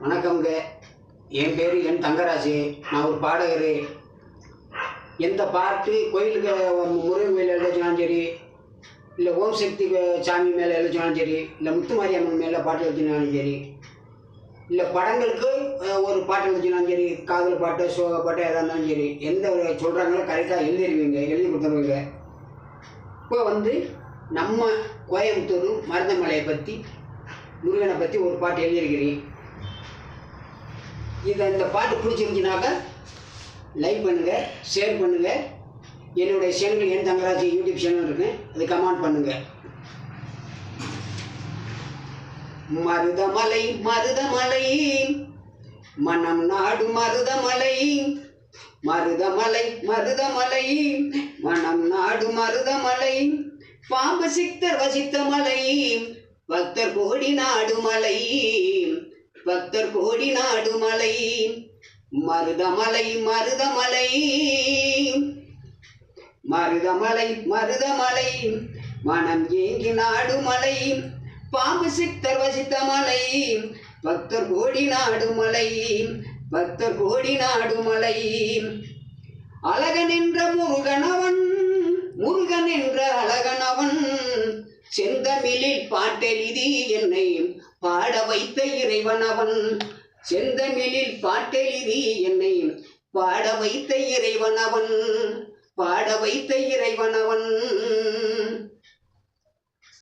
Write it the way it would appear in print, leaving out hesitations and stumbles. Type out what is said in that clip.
வணக்கம்ங்க. என் பேர் என் தங்கராஜு. நான் ஒரு பாடகர். எந்த பாட்டு கோயிலுக்கு முருகன் கோயில் எழுதினாலும் சரி, இல்லை ஓம் சக்தி சாமி மேலே எழுதினாலும் சரி, இல்லை முத்துமாரியம்மன் மேலே பாட்டு எழுதினாலும் சரி, இல்லை படங்களுக்கு ஒரு பாட்டு எழுதினாலும் சரி, காதல் பாட்டு சோக பாட்டு எதாக இருந்தாலும் சரி, எந்த சொல்கிறாங்களோ கரெக்டாக எழுதிடுவீங்க, எழுதி கொடுத்துருவீங்க. இப்போ நம்ம கோயம்புத்தூர் மருதமலையை பற்றி, முருகனை பற்றி ஒரு பாட்டு எழுதியிருக்கிறேன். இந்த பாட்டு பிடிச்சிருந்துச்சுனாக்கா லைக் பண்ணுங்கள், ஷேர் பண்ணுங்கள். என்னுடைய சேனல் என் தங்கராஜ் யூடியூப் சேனல் இருக்கு, அது கமெண்ட் பண்ணுங்கள். மருதமலை மருதமலை மனம் நாடு மருதமலை, மருதமலை மருதமலை மனம் நாடு மருதமலை, பாம்பு சித்தர் வசித்த மலை, பக்தர் கோடி நாடு மலை, பக்தர் கோடி நாடு மலை, மருதமலை மருதமலை மருதமலை மருதமலை மனம் ஏங்கி நாடு மலை, பாம்பு சித்தர் வசித்த மலை, பக்தர் கோடி நாடு மலை, பக்தர் கோடி நாடு மலை. அழகன் என்ற முருகனவன், முருகன் என்ற அழகனவன், செந்தமிழில் பாட்டெழுதி என்னை பாட வைத்த இறைவனவன், செந்தமிழில் பாட்டெழுதி என்னை பாட வைத்த இறைவனவன், பாட வைத்த இறைவனவன்.